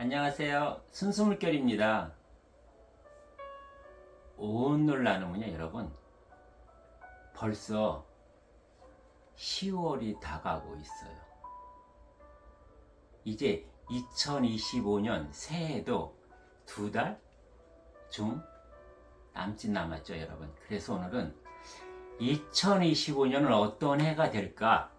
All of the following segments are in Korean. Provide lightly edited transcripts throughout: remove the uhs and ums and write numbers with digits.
안녕하세요. 순수물결입니다. 오늘 나누면요, 여러분. 벌써 10월이 다가오고 있어요. 이제 2025년 새해도 2달 좀 남짓 남았죠, 여러분. 그래서 오늘은 2025년은 어떤 해가 될까?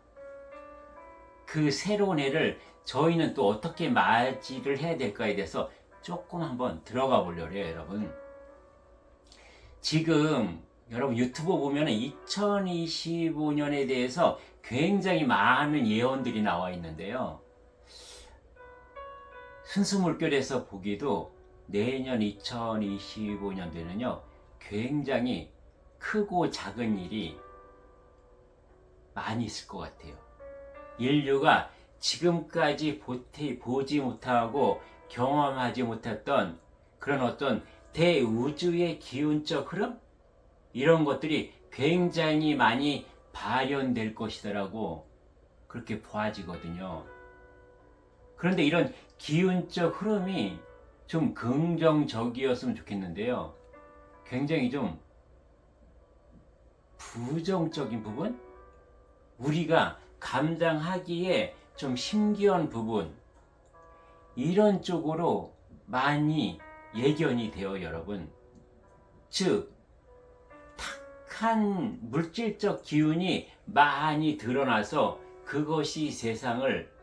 그 새로운 해를 저희는 또 어떻게 맞이를 해야 될까에 대해서 조금 한번 들어가 보려고 해요, 여러분. 지금 여러분 유튜브 보면 2025년에 대해서 굉장히 많은 예언들이 나와 있는데요. 순수물결에서 보기도 내년 2025년도에는요, 굉장히 크고 작은 일이 많이 있을 것 같아요. 인류가 지금까지 보지 못하고 경험하지 못했던 그런 어떤 대우주의 기운적 흐름? 이런 것들이 굉장히 많이 발현될 것이라고 그렇게 보아지거든요. 그런데 이런 기운적 흐름이 좀 긍정적이었으면 좋겠는데요. 굉장히 좀 부정적인 부분? 우리가 감당하기에 좀 힘겨운 부분, 이런 쪽으로 많이 예견이 돼요, 여러분. 즉, 탁한 물질적 기운이 많이 드러나서 그것이 세상을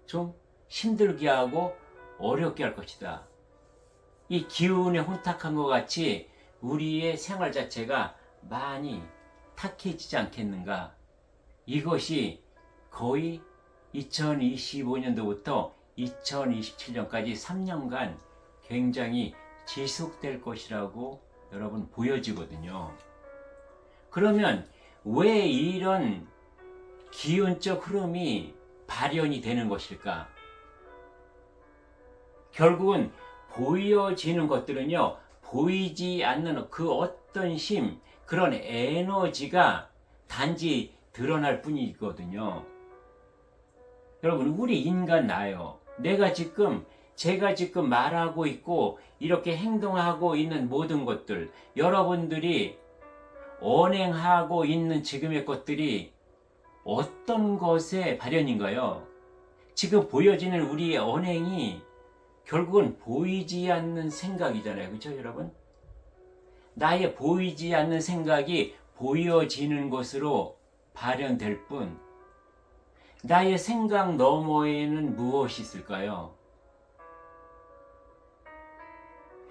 좀 힘들게 하고 어렵게 할 것이다. 이 기운에 혼탁한 것 같이 우리의 생활 자체가 많이 탁해지지 않겠는가? 이것이 거의 2025년도부터 2027년까지 3년간 굉장히 지속될 것이라고 여러분 보여지거든요. 그러면 왜 이런 기운적 흐름이 발현이 되는 것일까? 결국은 보여지는 것들은요, 보이지 않는 그 어떤 힘, 그런 에너지가 단지 드러날 뿐이거든요. 여러분, 우리 인간 나요. 제가 지금 말하고 있고 이렇게 행동하고 있는 모든 것들, 여러분들이 언행하고 있는 지금의 것들이 어떤 것의 발현인가요? 지금 보여지는 우리의 언행이 결국은 보이지 않는 생각이잖아요. 그렇죠, 여러분? 나의 보이지 않는 생각이 보여지는 것으로 발현될 뿐, 나의 생각 너머에는 무엇이 있을까요?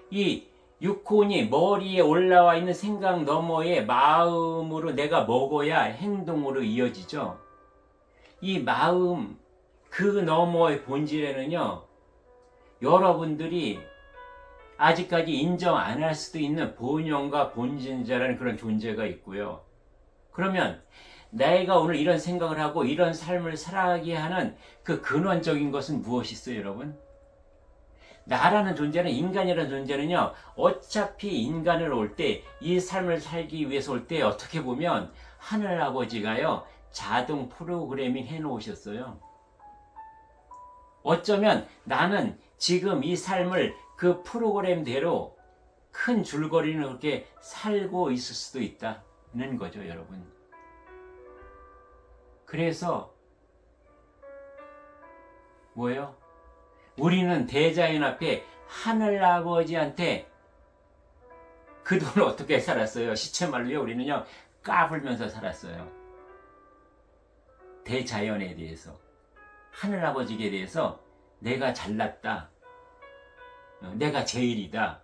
이 육혼이 머리에 올라와 있는 생각 너머에 마음으로 내가 먹어야 행동으로 이어지죠. 이 마음, 그 너머의 본질에는요, 여러분들이 아직까지 인정 안 할 수도 있는 본영과 본진자라는 그런 존재가 있고요. 그러면 내가 오늘 이런 생각을 하고 이런 삶을 살아가게 하는 그 근원적인 것은 무엇이 있어요, 여러분? 나라는 존재는, 인간이라는 존재는요, 어차피 인간을 올 때, 이 삶을 살기 위해서 올 때 어떻게 보면 하늘 아버지가요, 자동 프로그래밍 해 놓으셨어요. 어쩌면 나는 지금 이 삶을 그 프로그램대로 큰 줄거리는 그렇게 살고 있을 수도 있다는 거죠, 여러분. 그래서 뭐예요? 우리는 대자연 앞에 하늘 아버지한테 그동안 어떻게 살았어요? 시체말로요, 우리는요, 까불면서 살았어요. 대자연에 대해서, 하늘 아버지에 대해서 내가 잘났다, 내가 제일이다,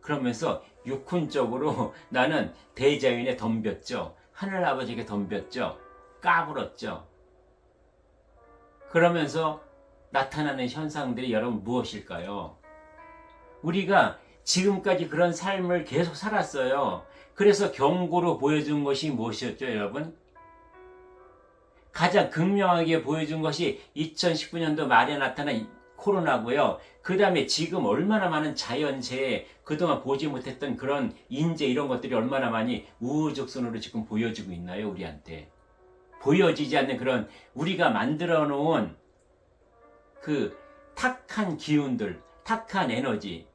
그러면서 육훈적으로 나는 대자연에 덤볐죠. 하늘 아버지에게 덤볐죠. 까불었죠. 그러면서 나타나는 현상들이 여러분 무엇일까요? 우리가 지금까지 그런 삶을 계속 살았어요. 그래서 경고로 보여준 것이 무엇이었죠, 여러분? 가장 극명하게 보여준 것이 2019년도 말에 나타난 코로나고요. 그 다음에 지금 얼마나 많은 자연재해, 그동안 보지 못했던 그런 인재, 이런 것들이 얼마나 많이 우후죽순으로 지금 보여지고 있나요, 우리한테? 보여지지 않는 그런 우리가 만들어 놓은 그 탁한 기운들, 탁한 에너지,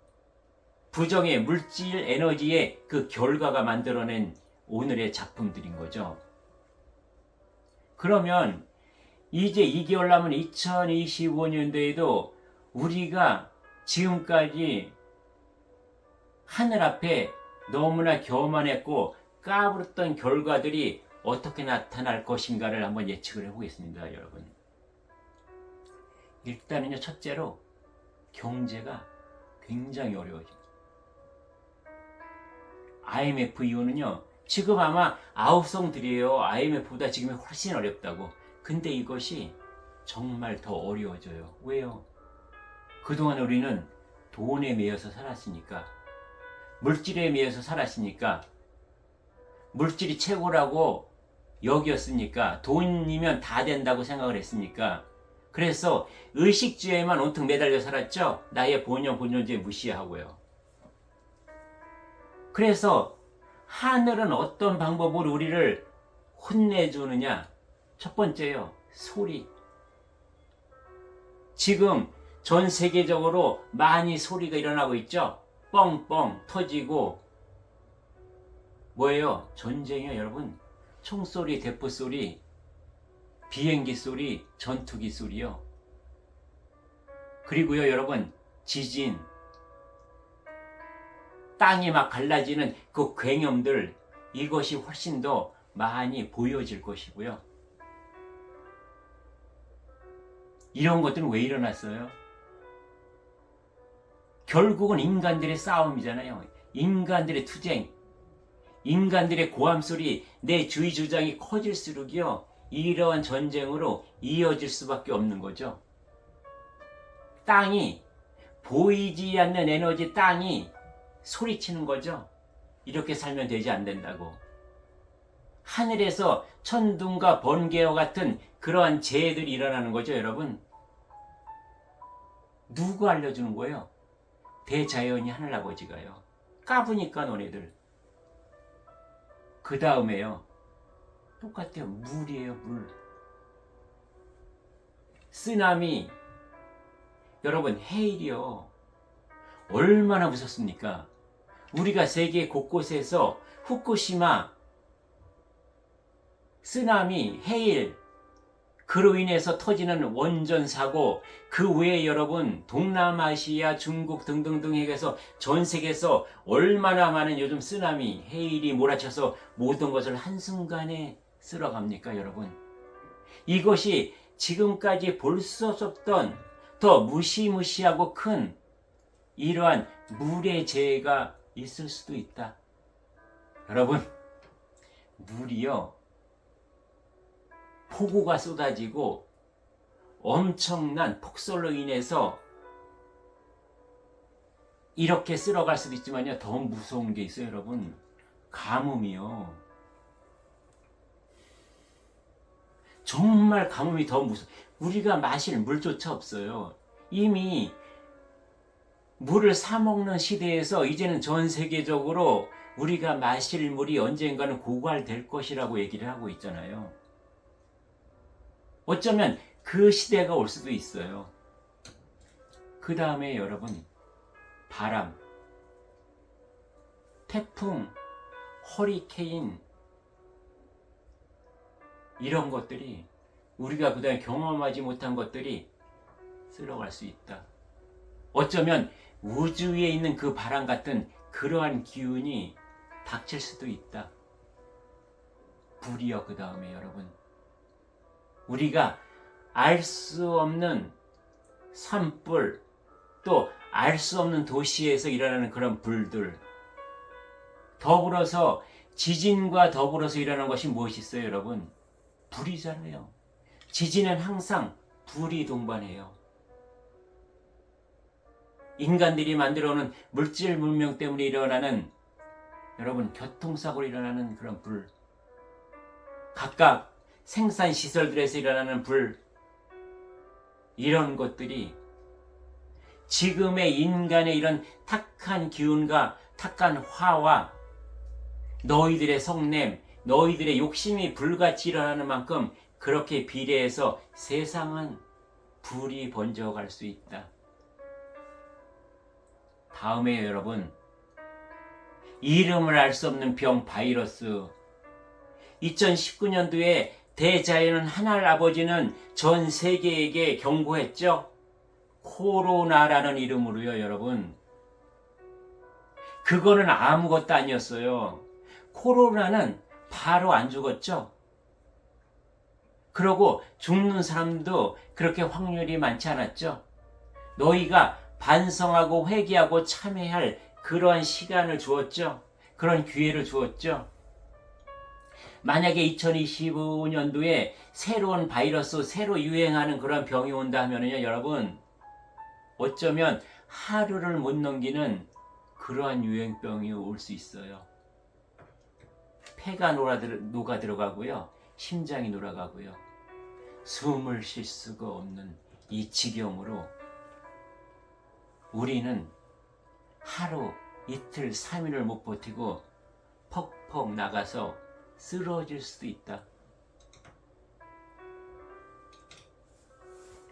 부정의 물질 에너지의 그 결과가 만들어낸 오늘의 작품들인 거죠. 그러면 이제 2개월 남은 2025년도에도 우리가 지금까지 하늘 앞에 너무나 교만했고 까불었던 결과들이 어떻게 나타날 것인가를 한번 예측을 해보겠습니다, 여러분. 일단은요, 첫째로 경제가 굉장히 어려워집니다. IMF 이후는요, 지금 아마 아우성들이에요. IMF보다 지금이 훨씬 어렵다고. 근데 이것이 정말 더 어려워져요. 왜요? 그동안 우리는 돈에 매여서 살았으니까, 물질에 매여서 살았으니까, 물질이 최고라고 여기었으니까, 돈이면 다 된다고 생각을 했으니까, 그래서 의식주에만 온통 매달려 살았죠. 나의 본연주의 무시하고요. 그래서 하늘은 어떤 방법으로 우리를 혼내주느냐? 첫 번째요, 소리. 지금 전 세계적으로 많이 소리가 일어나고 있죠. 뻥뻥 터지고, 뭐예요? 전쟁이요, 여러분. 총소리, 대포소리, 비행기 소리, 전투기 소리요. 그리고요, 여러분, 지진, 땅이 막 갈라지는 그 굉음들, 이것이 훨씬 더 많이 보여질 것이고요. 이런 것들은 왜 일어났어요? 결국은 인간들의 싸움이잖아요. 인간들의 투쟁, 인간들의 고함소리, 내 주의 주장이 커질수록요, 이러한 전쟁으로 이어질 수밖에 없는 거죠. 땅이, 보이지 않는 에너지 땅이 소리치는 거죠. 이렇게 살면 되지 안 된다고. 하늘에서 천둥과 번개와 같은 그러한 재해들이 일어나는 거죠, 여러분. 누구 알려주는 거예요? 대자연이 하늘아버지가요. 까부니까 너네들. 그 다음에요, 똑같아요. 물이에요, 물. 쓰나미. 여러분, 해일이요. 얼마나 무섭습니까? 우리가 세계 곳곳에서 후쿠시마, 쓰나미, 해일, 그로 인해서 터지는 원전 사고, 그 외에 여러분 동남아시아, 중국 등등등 해서 전 세계에서 얼마나 많은 요즘 쓰나미, 해일이 몰아쳐서 모든 것을 한순간에 쓸어갑니까, 여러분? 이것이 지금까지 볼 수 없었던 더 무시무시하고 큰 이러한 물의 재해가 있을 수도 있다. 여러분, 물이요, 폭우가 쏟아지고 엄청난 폭설로 인해서 이렇게 쓸어갈 수도 있지만요, 더 무서운 게 있어요, 여러분. 가뭄이요. 정말 가뭄이 더 무서워. 우리가 마실 물조차 없어요. 이미 물을 사 먹는 시대에서 이제는 전 세계적으로 우리가 마실 물이 언젠가는 고갈될 것이라고 얘기를 하고 있잖아요. 어쩌면 그 시대가 올 수도 있어요. 그 다음에 여러분, 바람, 태풍, 허리케인, 이런 것들이, 우리가 그다음에 경험하지 못한 것들이 쓸어갈 수 있다. 어쩌면 우주에 있는 그 바람 같은 그러한 기운이 닥칠 수도 있다. 불이요, 그 다음에 여러분. 우리가 알 수 없는 산불, 또 알 수 없는 도시에서 일어나는 그런 불들, 더불어서 지진과 더불어서 일어나는 것이 무엇이 있어요, 여러분? 불이잖아요. 지진은 항상 불이 동반해요. 인간들이 만들어오는 물질 문명 때문에 일어나는, 여러분, 교통사고로 일어나는 그런 불, 각각 생산시설들에서 일어나는 불, 이런 것들이 지금의 인간의 이런 탁한 기운과 탁한 화와 너희들의 성냄, 너희들의 욕심이 불같이 일어나는 만큼 그렇게 비례해서 세상은 불이 번져갈 수 있다. 다음에 여러분, 이름을 알 수 없는 병 바이러스. 2019년도에 대자연은 하늘 아버지는 전 세계에게 경고했죠. 코로나라는 이름으로요, 여러분. 그거는 아무것도 아니었어요. 코로나는 바로 안 죽었죠. 그러고 죽는 사람도 그렇게 확률이 많지 않았죠. 너희가 반성하고 회개하고 참회할 그러한 시간을 주었죠. 그런 기회를 주었죠. 만약에 2025년도에 새로운 바이러스, 새로 유행하는 그런 병이 온다 하면요, 여러분, 어쩌면 하루를 못 넘기는 그러한 유행병이 올 수 있어요. 폐가 녹아 들어가고요, 심장이 돌아가고요, 숨을 쉴 수가 없는 이 지경으로 우리는 하루, 이틀, 3일을 못 버티고 퍽퍽 나가서 쓰러질 수도 있다.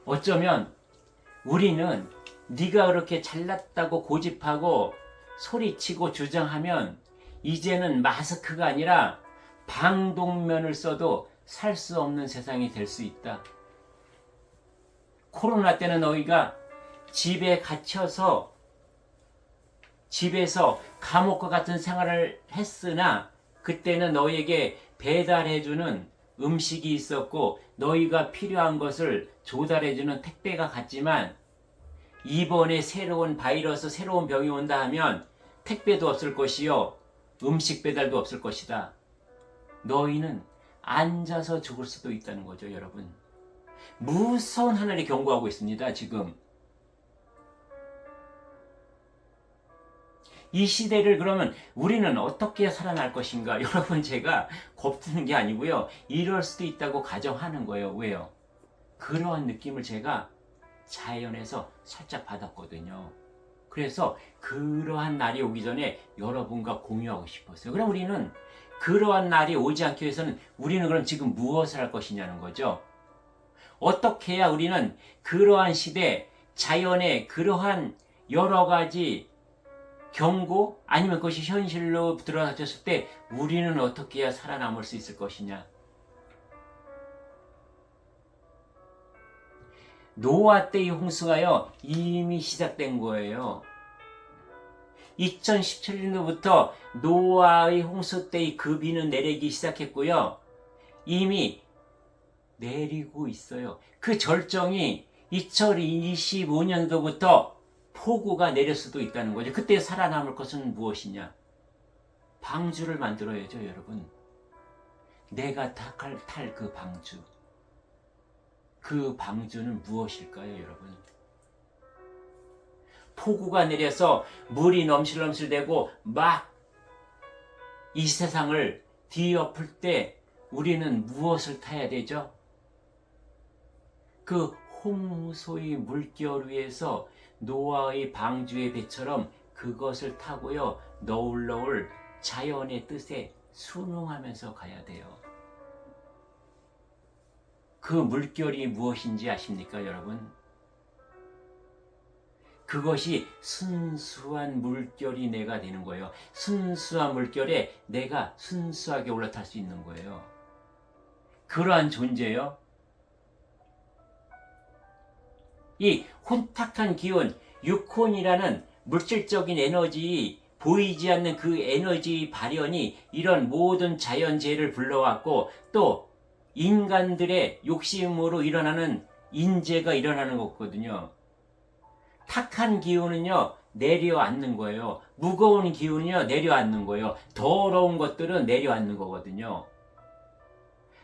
어쩌면 우리는 네가 그렇게 잘났다고 고집하고 소리치고 주장하면 이제는 마스크가 아니라 방독면을 써도 살 수 없는 세상이 될 수 있다. 코로나 때는 너희가 집에 갇혀서 집에서 감옥과 같은 생활을 했으나 그때는 너희에게 배달해주는 음식이 있었고 너희가 필요한 것을 조달해주는 택배가 갔지만 이번에 새로운 바이러스, 새로운 병이 온다 하면 택배도 없을 것이요, 음식 배달도 없을 것이다. 너희는 앉아서 죽을 수도 있다는 거죠, 여러분. 무서운 하늘이 경고하고 있습니다, 지금. 이 시대를 그러면 우리는 어떻게 살아날 것인가? 여러분, 제가 겁드는 게 아니고요, 이럴 수도 있다고 가정하는 거예요. 왜요? 그러한 느낌을 제가 자연에서 살짝 받았거든요. 그래서 그러한 날이 오기 전에 여러분과 공유하고 싶었어요. 그럼 우리는 그러한 날이 오지 않기 위해서는 우리는 그럼 지금 무엇을 할 것이냐는 거죠. 어떻게 해야 우리는 그러한 시대, 자연의 그러한 여러 가지 경고 아니면 그것이 현실로 들어닥쳤을 때 우리는 어떻게 해야 살아남을 수 있을 것이냐. 노아 때의 홍수가요, 이미 시작된 거예요. 2017년도부터 노아의 홍수 때의 그 비는 내리기 시작했고요. 이미 내리고 있어요. 그 절정이 2025년도부터 폭우가 내릴 수도 있다는 거죠. 그때 살아남을 것은 무엇이냐? 방주를 만들어야죠, 여러분. 내가 탈 그 방주. 그 방주는 무엇일까요, 여러분? 폭우가 내려서 물이 넘실넘실대고 막 이 세상을 뒤엎을 때 우리는 무엇을 타야 되죠? 그 홍수의 물결 위에서 노아의 방주의 배처럼 그것을 타고요, 너울너울 자연의 뜻에 순응하면서 가야 돼요. 그 물결이 무엇인지 아십니까, 여러분? 그것이 순수한 물결이 내가 되는 거예요. 순수한 물결에 내가 순수하게 올라탈 수 있는 거예요. 그러한 존재요. 이 혼탁한 기운, 유콘이라는 물질적인 에너지, 보이지 않는 그 에너지 발현이 이런 모든 자연재해를 불러왔고 또 인간들의 욕심으로 일어나는 인재가 일어나는 거거든요. 탁한 기운은요, 내려앉는 거예요. 무거운 기운은요, 내려앉는 거예요. 더러운 것들은 내려앉는 거거든요.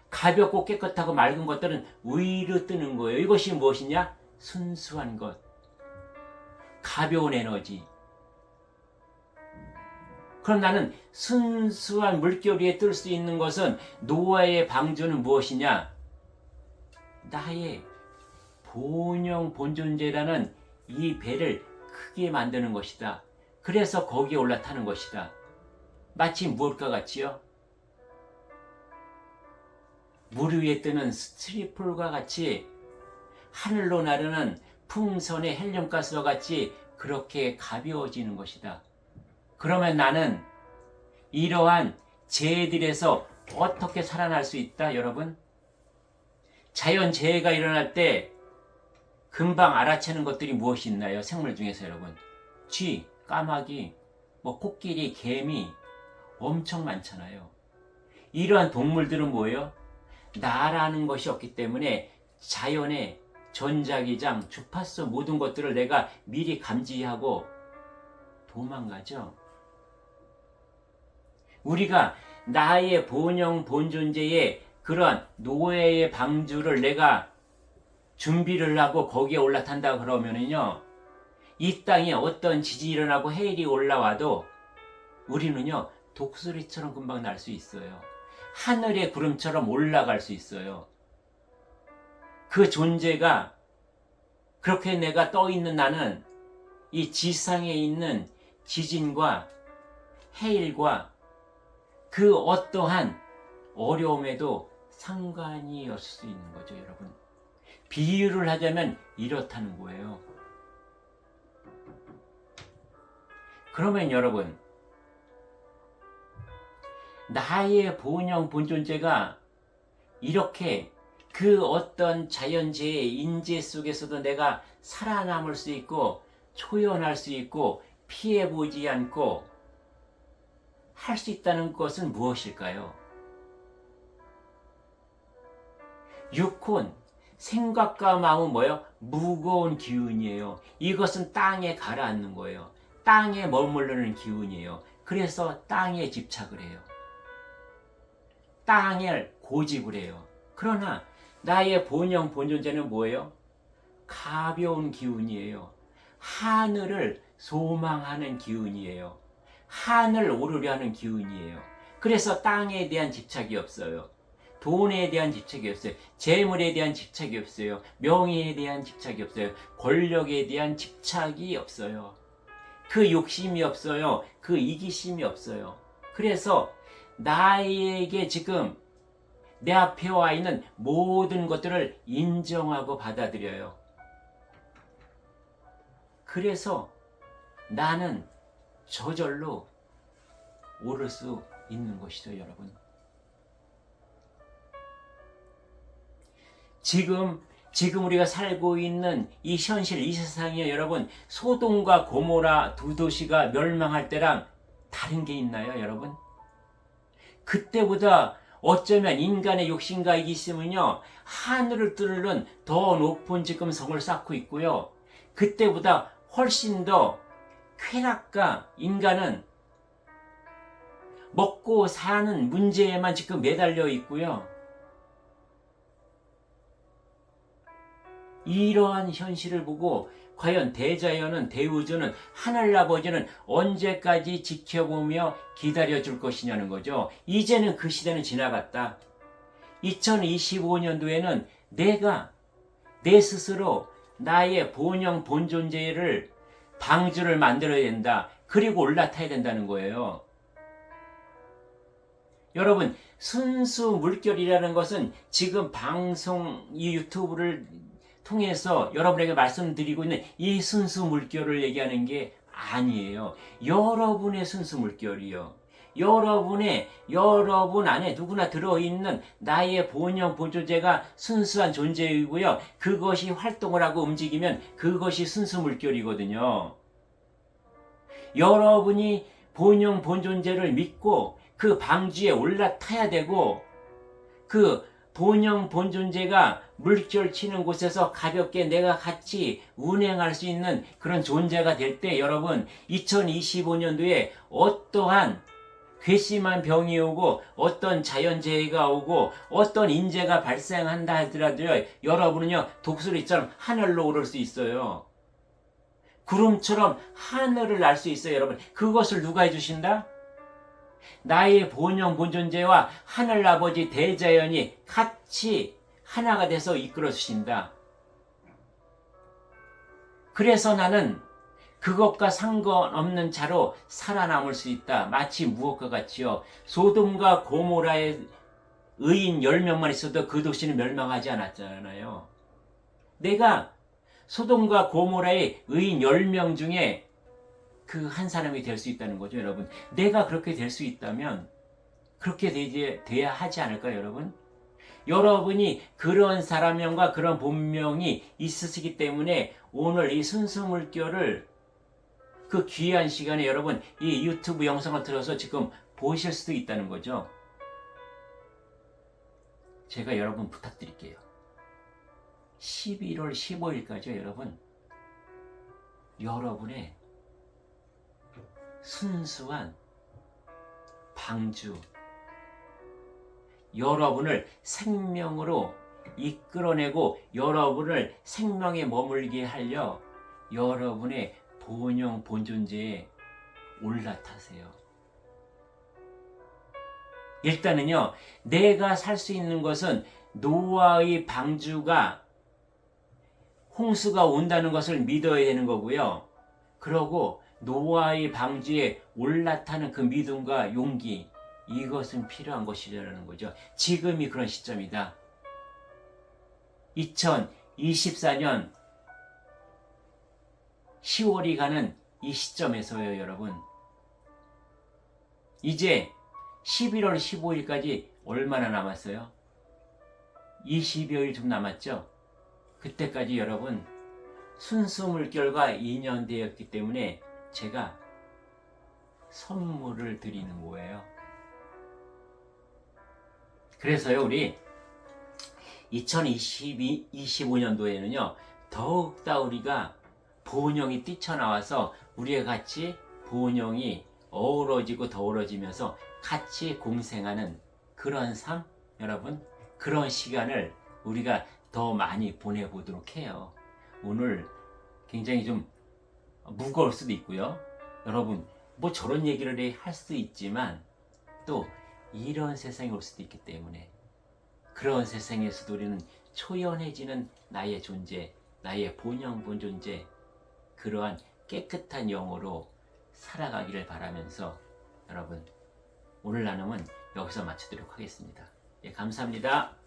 가볍고 깨끗하고 맑은 것들은 위로 뜨는 거예요. 이것이 무엇이냐? 순수한 것, 가벼운 에너지. 그럼 나는 순수한 물결 위에 뜰 수 있는 것은 노아의 방주는 무엇이냐? 나의 본영 본존재라는 이 배를 크게 만드는 것이다. 그래서 거기에 올라타는 것이다. 마치 무엇과 같이요? 물 위에 뜨는 스트리폴과 같이 하늘로 나르는 풍선의 헬륨가스와 같이 그렇게 가벼워지는 것이다. 그러면 나는 이러한 재해들에서 어떻게 살아날 수 있다, 여러분? 자연재해가 일어날 때 금방 알아채는 것들이 무엇이 있나요? 생물 중에서 여러분. 쥐, 까마귀, 코끼리, 개미 엄청 많잖아요. 이러한 동물들은 뭐예요? 나라는 것이 없기 때문에 자연의 전자기장, 주파수 모든 것들을 내가 미리 감지하고 도망가죠. 우리가 나의 본영 본존재의 그러한 노예의 방주를 내가 준비를 하고 거기에 올라탄다 그러면은요, 이 땅에 어떤 지진이 일어나고 해일이 올라와도 우리는요, 독수리처럼 금방 날 수 있어요. 하늘의 구름처럼 올라갈 수 있어요. 그 존재가, 그렇게 내가 떠 있는 나는 이 지상에 있는 지진과 해일과 그 어떠한 어려움에도 상관이 없을 수 있는 거죠, 여러분. 비유를 하자면 이렇다는 거예요. 그러면 여러분, 나의 본영 본존재가 이렇게 그 어떤 자연재해 인재 속에서도 내가 살아남을 수 있고 초연할 수 있고 피해보지 않고 할 수 있다는 것은 무엇일까요? 육혼, 생각과 마음은 뭐예요? 무거운 기운이에요. 이것은 땅에 가라앉는 거예요. 땅에 머무르는 기운이에요. 그래서 땅에 집착을 해요. 땅을 고집을 해요. 그러나 나의 본영 본존재는 뭐예요? 가벼운 기운이에요. 하늘을 소망하는 기운이에요. 하늘 오르려 하는 기운이에요. 그래서 땅에 대한 집착이 없어요. 돈에 대한 집착이 없어요. 재물에 대한 집착이 없어요. 명예에 대한 집착이 없어요. 권력에 대한 집착이 없어요. 그 욕심이 없어요. 그 이기심이 없어요. 그래서 나에게 지금 내 앞에 와 있는 모든 것들을 인정하고 받아들여요. 그래서 나는 저절로 오를 수 있는 것이죠, 여러분. 지금 우리가 살고 있는 이 현실, 이 세상이요, 여러분, 소돔과 고모라 두 도시가 멸망할 때랑 다른 게 있나요, 여러분? 그때보다 어쩌면 인간의 욕심과 이기심은요, 하늘을 뚫는 더 높은 지금 성을 쌓고 있고요. 그때보다 훨씬 더 쾌락과 인간은 먹고 사는 문제에만 지금 매달려 있고요. 이러한 현실을 보고 과연 대자연은, 대우주는, 하늘아버지는 언제까지 지켜보며 기다려줄 것이냐는 거죠. 이제는 그 시대는 지나갔다. 2025년도에는 내가 내 스스로 나의 본영 본존재를 방주를 만들어야 된다. 그리고 올라타야 된다는 거예요. 여러분, 순수 물결이라는 것은 지금 방송, 이 유튜브를 통해서 여러분에게 말씀드리고 있는 이 순수 물결을 얘기하는 게 아니에요. 여러분의 순수 물결이요. 여러분 안에 누구나 들어있는 나의 본영 본존재가 순수한 존재이고요. 그것이 활동을 하고 움직이면 그것이 순수 물결이거든요. 여러분이 본영 본존재를 믿고 그 방주에 올라타야 되고, 그 본영 본존재가 물결 치는 곳에서 가볍게 내가 같이 운행할 수 있는 그런 존재가 될 때, 여러분, 2025년도에 어떠한 괘씸한 병이 오고 어떤 자연재해가 오고 어떤 인재가 발생한다 하더라도요, 여러분은요, 독수리처럼 하늘로 오를 수 있어요. 구름처럼 하늘을 날 수 있어요, 여러분. 그것을 누가 해주신다? 나의 본영 본존재와 하늘아버지 대자연이 같이 하나가 돼서 이끌어 주신다. 그래서 나는 그것과 상관없는 자로 살아남을 수 있다. 마치 무엇과 같이요, 소돔과 고모라의 의인 10명만 있어도 그 도시는 멸망하지 않았잖아요. 내가 소돔과 고모라의 의인 10명 중에 그 한 사람이 될 수 있다는 거죠, 여러분. 내가 그렇게 될 수 있다면 그렇게 돼야 하지 않을까요, 여러분? 여러분이 그런 사람명과 그런 본명이 있으시기 때문에 오늘 이 순수물결을 그 귀한 시간에 여러분 이 유튜브 영상을 들어서 지금 보실 수도 있다는 거죠. 제가 여러분 부탁드릴게요. 11월 15일까지요, 여러분. 여러분의 순수한 방주, 여러분을 생명으로 이끌어내고 여러분을 생명에 머물게 하려 여러분의 본영 본존재에 올라타세요. 일단은요, 내가 살 수 있는 것은 노아의 방주가 홍수가 온다는 것을 믿어야 되는 거고요. 그러고 노아의 방주에 올라타는 그 믿음과 용기, 이것은 필요한 것이라는 거죠. 지금이 그런 시점이다. 2024년 10월이 가는 이 시점에서요, 여러분. 이제 11월 15일까지 얼마나 남았어요? 20여일 좀 남았죠? 그때까지 여러분 순수 물결과 인연되었기 때문에 제가 선물을 드리는 거예요. 그래서요, 우리 2025년도에는요 더욱더 우리가 본영이 뛰쳐나와서 우리가 같이 본영이 어우러지고 더우러지면서 같이 공생하는 그런 삶, 여러분, 그런 시간을 우리가 더 많이 보내보도록 해요. 오늘 굉장히 좀 무거울 수도 있고요. 여러분, 뭐 저런 얘기를 할 수도 있지만 또 이런 세상이 올 수도 있기 때문에 그런 세상에서도 우리는 초연해지는 나의 존재, 나의 본영 본존재, 그러한 깨끗한 영으로 살아가기를 바라면서 여러분, 오늘 나눔은 여기서 마치도록 하겠습니다. 예, 감사합니다.